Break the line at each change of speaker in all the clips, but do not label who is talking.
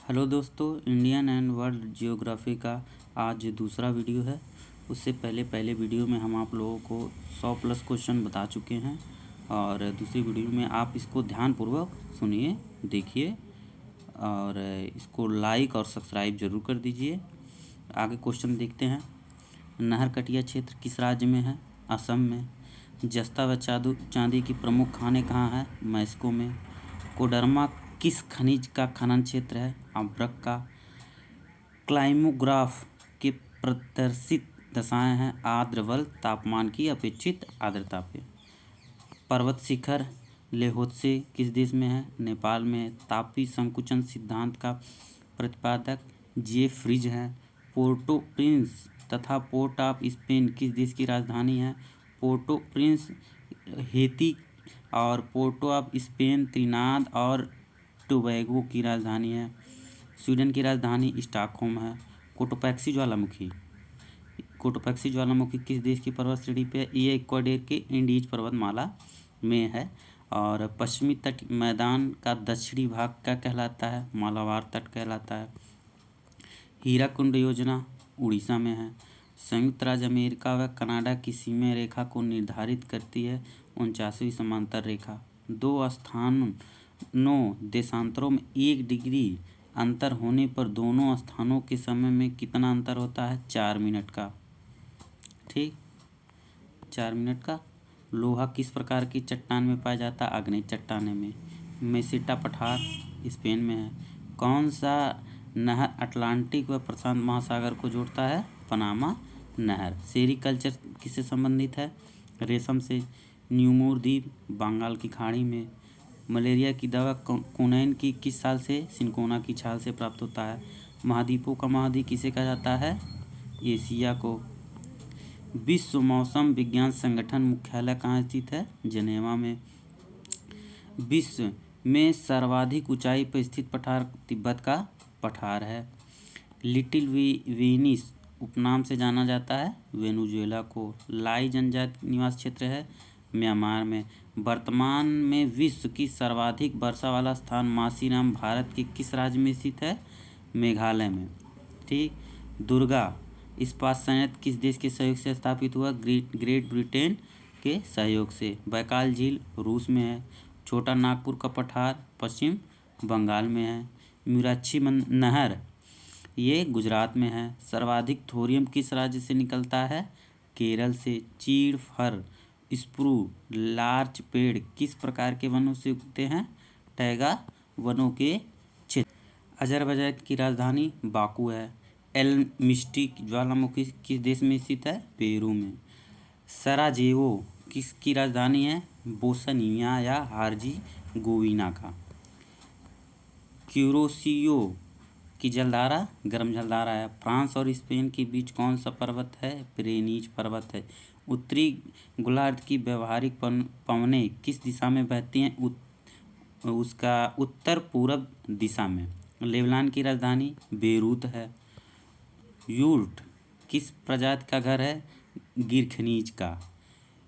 Hello दोस्तों, Indian and world geography का आज दूसरा वीडियो है। उससे पहले वीडियो में हम आप लोगों को 100 प्लस क्वेश्चन बता चुके हैं और दूसरी वीडियो में आप इसको ध्यानपूर्वक सुनिए, देखिए और इसको लाइक और सब्सक्राइब ज़रूर कर दीजिए। आगे क्वेश्चन देखते हैं। नहरकटिया क्षेत्र किस राज्य में है? असम में। जस्ता व चांदी की प्रमुख खानें कहाँ हैं? मैस्को में। कोडरमा किस खनिज का खनन क्षेत्र है? अभ्रक का। क्लाइमोग्राफ के प्रदर्शित दशाएं हैं आर्द्र बल, तापमान की अपेक्षित आर्द्रता पे। पर्वत शिखर लेहोत्से किस देश में है? नेपाल में। तापी संकुचन सिद्धांत का प्रतिपादक जेफ्रीज हैं। पोर्टो प्रिंस तथा पोर्ट ऑफ स्पेन किस देश की राजधानी है? पोर्टो प्रिंस हेती और पोर्टो ऑफ स्पेन त्रिनाद और टोबैगो की राजधानी है। स्वीडन की राजधानी स्टॉकहोम है। कोटोपैक्सी ज्वालामुखी किस देश की पर्वत श्रेणी पे है? ये इक्वाडोर के एंडीज पर्वतमाला में है। और पश्चिमी तट मैदान का दक्षिणी भाग क्या कहलाता है? मालाबार तट कहलाता है। हीराकुंड योजना उड़ीसा में है। संयुक्त राज्य अमेरिका व कनाडा की सीमा रेखा को निर्धारित करती है 49वीं समांतर रेखा। दो देशांतरों में 1 डिग्री अंतर होने पर दोनों स्थानों के समय में कितना अंतर होता है? 4 मिनट का। ठीक, 4 मिनट का। लोहा किस प्रकार की चट्टान में पाया जाता है? आग्नेय चट्टाने में। मेसेटा पठार स्पेन में है। कौन सा नहर अटलांटिक व प्रशांत महासागर को जोड़ता है? पनामा नहर। सेरीकल्चर किससे संबंधित है? रेशम से। न्यूमोर द्वीप बंगाल की खाड़ी में। मलेरिया की दवा क्विनोन की किस साल से? सिनकोना की छाल से प्राप्त होता है। महाद्वीपों का महाद्वीप किसे कहा जाता है? एशिया को। विश्व मौसम विज्ञान संगठन मुख्यालय कहाँ स्थित है? जेनेवा में। विश्व में सर्वाधिक ऊंचाई पर स्थित पठार तिब्बत का पठार है। लिटिल वेनिस उपनाम से जाना जाता है वेनेजुएला को। लाई जनजाति निवास क्षेत्र है म्यांमार में। वर्तमान में विश्व की सर्वाधिक वर्षा वाला स्थान मासीराम भारत के किस राज्य में स्थित है? मेघालय में। ठीक। दुर्गा इस्पात संयंत्र किस देश के सहयोग से स्थापित हुआ? ग्रेट ब्रिटेन के सहयोग से। बैकाल झील रूस में है। छोटा नागपुर का पठार पश्चिम बंगाल में है। मीराक्षी नहर ये गुजरात में है। सर्वाधिक थोरियम किस राज्य से निकलता है? केरल से। चीड़, फर, स्प्रू, लार्च पेड़ किस प्रकार के वनों से उगते हैं? टैगा वनों के क्षेत्र। अजरबैजान की राजधानी बाकू है। एल मिस्टी ज्वालामुखी किस देश में स्थित है? पेरू में। सराजेवो किसकी राजधानी है? बोस्निया या हर्जेगोविना का। क्यूरोसियो की जलधारा गर्म जलधारा है। फ्रांस और स्पेन के बीच कौन सा पर्वत है? पिरेनीज पर्वत है। उत्तरी गोलार्ध की व्यावहारिक पवनें किस दिशा में बहती हैं? उसका उत्तर पूर्व दिशा में। लेबनान की राजधानी बेरूत है। यूर्ट किस प्रजाति का घर है? गिरखनीज का।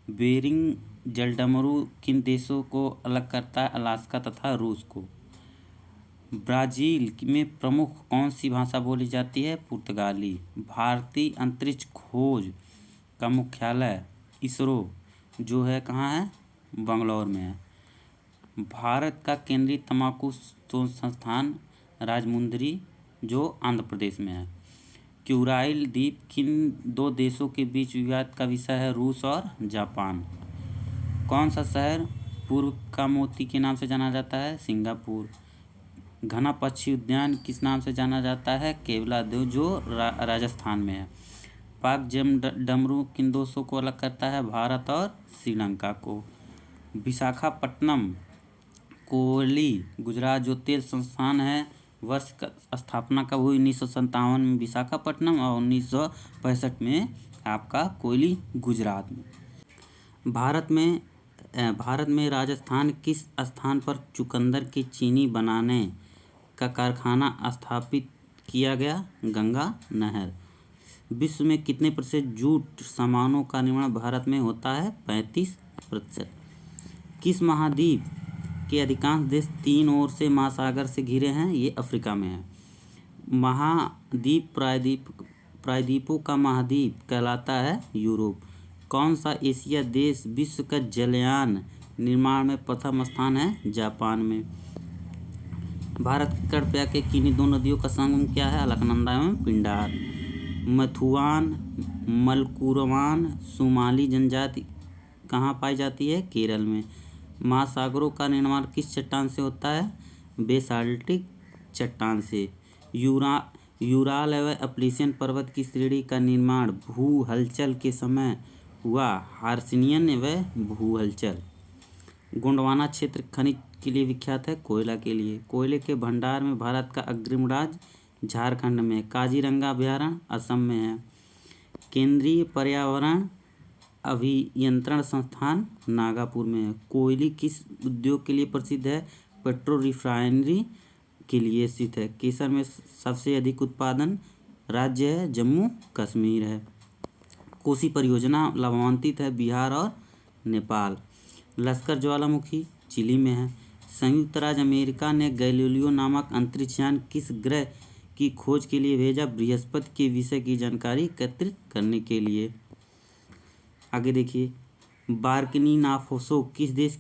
बेरिंग जलडमरू किन देशों को अलग करता है? अलास्का तथा रूस को। ब्राज़ील में प्रमुख कौन सी भाषा बोली जाती है? पुर्तगाली। भारतीय अंतरिक्ष खोज का मुख्यालय इसरो जो है कहाँ है? बंगलौर में है। भारत का केंद्रीय तंबाकू शोध संस्थान राजमुंदरी जो आंध्र प्रदेश में है। क्यूराइल द्वीप किन 2 देशों के बीच विवाद का विषय है? रूस और जापान। कौन सा शहर पूर्व का मोती के नाम से जाना जाता है? सिंगापुर। घना पक्षी उद्यान किस नाम से जाना जाता है? केवलादेव जो राजस्थान में है। पाक डमरू किन देशों को अलग करता है? भारत और श्रीलंका को। विशाखापट्टनम कोयली गुजरात जो तेल संस्थान है वर्ष का स्थापना कब हुई? 1957 में विशाखापट्टनम और 1965 में आपका कोयली गुजरात में। भारत में राजस्थान किस स्थान पर चुकंदर की चीनी बनाने का कारखाना स्थापित किया गया? गंगा नहर। विश्व में कितने प्रतिशत जूट सामानों का निर्माण भारत में होता है? 35%। किस महाद्वीप के अधिकांश देश 3 ओर से महासागर से घिरे हैं? ये अफ्रीका में है। प्रायद्वीपों का महाद्वीप कहलाता है यूरोप। कौन सा एशिया देश विश्व का जलयान निर्माण में प्रथम स्थान है? जापान में। भारत के कृपया के किन्हीं दो नदियों का संगम क्या है? अलकनंदा एवं पिंडार। मथुआन मलकुरवान सुमाली जनजाति कहाँ पाई जाती है? केरल में। महासागरों का निर्माण किस चट्टान से होता है? बेसाल्टिक चट्टान से। यूराल एवं अपलिसियन पर्वत की श्रेणी का निर्माण भू हलचल के समय हुआ। हार्सिनियन एवं भू हलचल। गोंडवाना क्षेत्र खनिज के लिए विख्यात है? कोयला के लिए। कोयले के भंडार में भारत का अग्रिम राज्य झारखंड में। काजीरंगा अभयारण्य असम में है। केंद्रीय पर्यावरण अभियंत्रण संस्थान नागपुर में है। कोयले किस उद्योग के लिए प्रसिद्ध है? पेट्रो रिफाइनरी के लिए स्थित है। केसर में सबसे अधिक उत्पादन राज्य है? जम्मू कश्मीर है। कोसी परियोजना लाभान्वित है? बिहार और नेपाल। लश्कर ज्वालामुखी चिली में है। संयुक्त राज्य अमेरिका ने गैलीलियो नामक अंतरिक्षयान किस ग्रह की खोज के लिए भेजा? बृहस्पति के विषय की जानकारी एकत्रित करने के लिए। आगे देखिए, बार्किनी फासो किस देश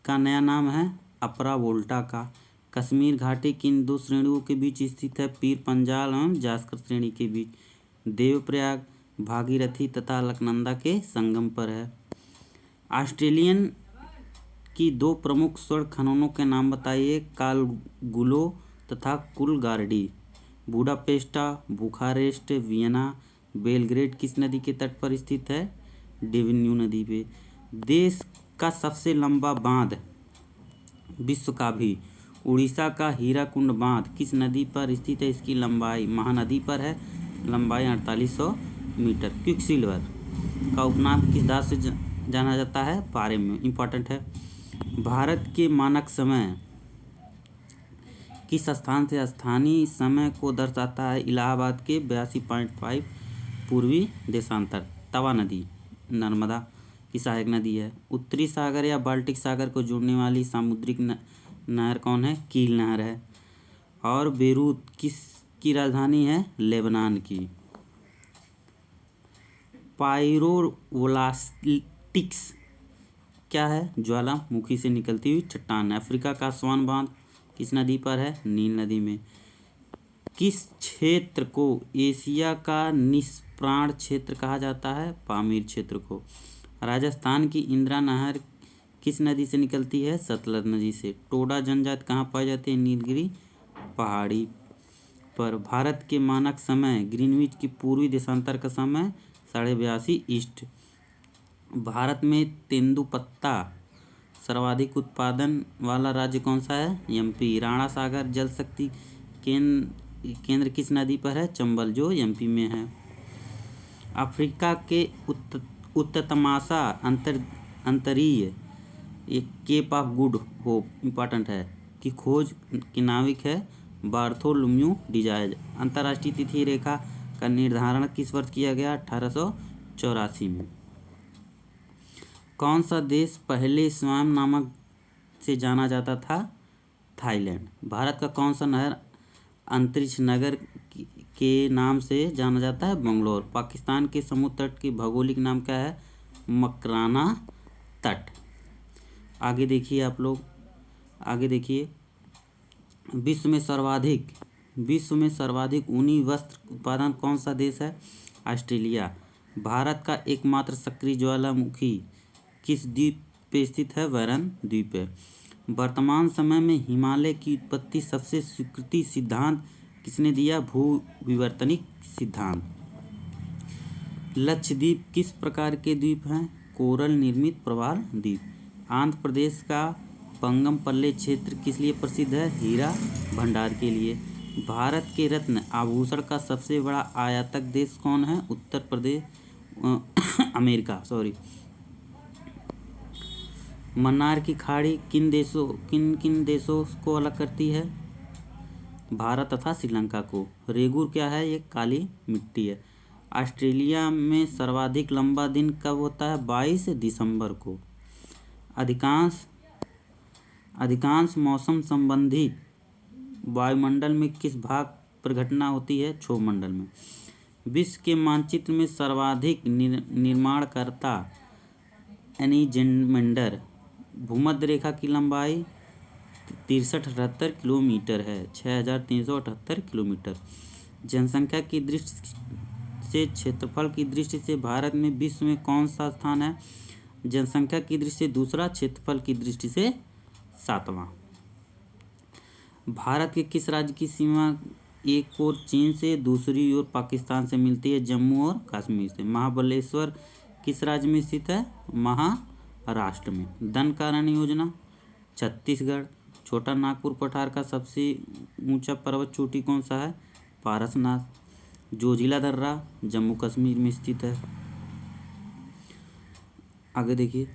का नया नाम है? अपरा वोल्टा का। कश्मीर घाटी किन दो श्रेणियों के बीच स्थित है? पीर पंजाल एवं जास्कर श्रेणी के बीच। देवप्रयाग भागीरथी तथा अलकनंदा के संगम पर है। ऑस्ट्रेलियन की दो प्रमुख स्वर्ण खननों के नाम बताइए? कालगुलो तथा कूलगार्डी। बुडापेस्टा बुखारेस्ट वियना बेलग्रेड किस नदी के तट पर स्थित है? डेन्यू नदी पे। देश का सबसे लंबा बांध विश्व का भी। उड़ीसा का हीराकुंड बांध किस नदी पर स्थित है? इसकी लंबाई महानदी पर है। लंबाई 4800 मीटर। क्विकसिल्वर का उपनाम किस धातु से जाना जाता है? पारे में। इंपॉर्टेंट है। भारत के मानक समय किस स्थान से स्थानीय समय को दर्शाता है? इलाहाबाद के 82.5 पूर्वी देशांतर। तवा नदी नर्मदा की सहायक नदी है। उत्तरी सागर या बाल्टिक सागर को जोड़ने वाली सामुद्रिक नहर कौन है? कील नहर है। और बेरूत किसकी राजधानी है? लेबनान की। पाइरोवोलास्टिक्स क्या है? ज्वालामुखी से निकलती हुई चट्टान। अफ्रीका का स्वान बांध किस नदी पर है? नील नदी में। किस क्षेत्र को एशिया का निष्प्राण क्षेत्र कहा जाता है? पामीर क्षेत्र को। राजस्थान की इंदिरा नहर किस नदी से निकलती है? सतलज नदी से। टोडा जनजाति कहाँ पाई जाती है? नीलगिरी पहाड़ी पर। भारत के मानक समय ग्रीनविच की पूर्वी देशांतर का समय 82.5 ईस्ट। भारत में तेंदुपत्ता सर्वाधिक उत्पादन वाला राज्य कौन सा है? एमपी। राणा सागर जल शक्ति केंद्र किस नदी पर है? चंबल जो एमपी में है। अफ्रीका के उत्तमाशा अंतरीय Cape of Good Hope important है की खोज के नाविक है बार्थोलोम्यू डिजाज। अंतर्राष्ट्रीय तिथि रेखा का निर्धारण किस वर्ष किया गया? 1884 में। कौन सा देश पहले स्वयं नामक से जाना जाता था? थाईलैंड। भारत का कौन सा नहर अंतरिक्ष नगर के नाम से जाना जाता है? बंगलौर। पाकिस्तान के समुद्र तट के भौगोलिक नाम क्या है? मकराना तट। आगे देखिए आप लोग, आगे देखिए, विश्व में सर्वाधिक ऊनी वस्त्र उत्पादन कौन सा देश है? ऑस्ट्रेलिया। भारत का एकमात्र सक्रिय ज्वालामुखी किस द्वीप पे स्थित है? वैरन द्वीप पे। वर्तमान समय में हिमालय की उत्पत्ति सबसे स्वीकृत सिद्धांत किसने दिया? भू विवर्तनिक सिद्धांत। लक्षद्वीप किस प्रकार के द्वीप हैं? कोरल निर्मित प्रवाल द्वीप। आंध्र प्रदेश का पंगमपल्ले क्षेत्र किस लिए प्रसिद्ध है? हीरा भंडार के लिए। भारत के रत्न आभूषण का सबसे बड़ा आयातक देश कौन है? उत्तर प्रदेश अमेरिका मन्नार की खाड़ी किन किन देशों को अलग करती है? भारत तथा श्रीलंका को। रेगुर क्या है? ये काली मिट्टी है। ऑस्ट्रेलिया में सर्वाधिक लंबा दिन कब होता है? 22 दिसंबर को। अधिकांश मौसम संबंधी वायुमंडल में किस भाग पर घटना होती है? क्षोभ मंडल में। विश्व के मानचित्र में सर्वाधिक निर्माणकर्ता एनीजेंडर। भूमध्य रेखा की लंबाई 6378 किलोमीटर है, 6378 किलोमीटर। जनसंख्या की दृष्टि से, क्षेत्रफल की दृष्टि से भारत में विश्व में कौन सा स्थान है? जनसंख्या की दृष्टि से दूसरा, क्षेत्रफल की दृष्टि से सातवां। भारत के किस राज्य की सीमा एक ओर चीन से, दूसरी ओर पाकिस्तान से मिलती है? जम्मू और कश्मीर से। महाबलेश्वर किस राज्य में स्थित है? महाराष्ट्र में। दंडकारण्य योजना, छत्तीसगढ़। छोटा नागपुर पठार का सबसे ऊंचा पर्वत चोटी कौन सा है? पारसनाथ। जोजिला दर्रा जम्मू कश्मीर में स्थित है। आगे देखिए,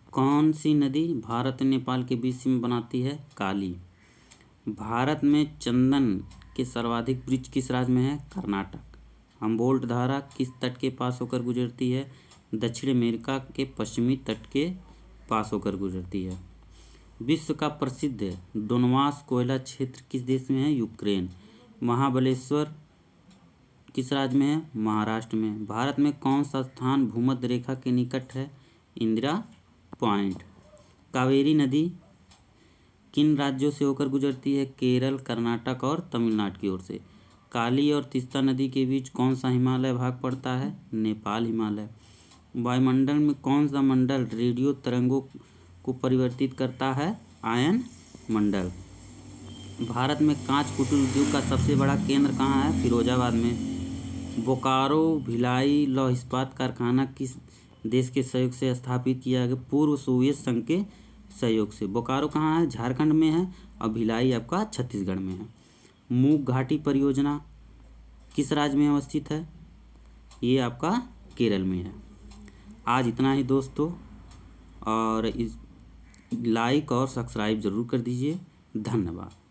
कौन सी नदी भारत और नेपाल के बीच में बनाती है? काली। भारत में चंदन के सर्वाधिक वृक्ष किस राज्य में है? कर्नाटक। हम्बोल्ट धारा किस तट के पास होकर गुजरती है? दक्षिण अमेरिका के पश्चिमी तट के पास होकर गुजरती है। विश्व का प्रसिद्ध डोनबास कोयला क्षेत्र किस देश में है? यूक्रेन। महाबलेश्वर किस राज्य में है? महाराष्ट्र में। भारत में कौन सा स्थान भूमध्य रेखा के निकट है? इंदिरा पॉइंट। कावेरी नदी किन राज्यों से होकर गुजरती है? केरल, कर्नाटक और तमिलनाडु की ओर से। काली और तीस्ता नदी के बीच कौन सा हिमालय भाग पड़ता है? नेपाल हिमालय। वायुमंडल में कौन सा मंडल रेडियो तरंगों को परिवर्तित करता है? आयन मंडल। भारत में कांच कुटीर उद्योग का सबसे बड़ा केंद्र कहाँ है? फिरोजाबाद में। बोकारो भिलाई लौह इस्पात कारखाना किस देश के सहयोग से स्थापित किया गया? पूर्व सोवियत संघ के सहयोग से। बोकारो कहाँ है? झारखंड में है, और भिलाई आपका छत्तीसगढ़ में है। मूक घाटी परियोजना किस राज्य में अवस्थित है? ये आपका केरल में है। आज इतना ही दोस्तों, और इस लाइक और सब्सक्राइब ज़रूर कर दीजिए। धन्यवाद।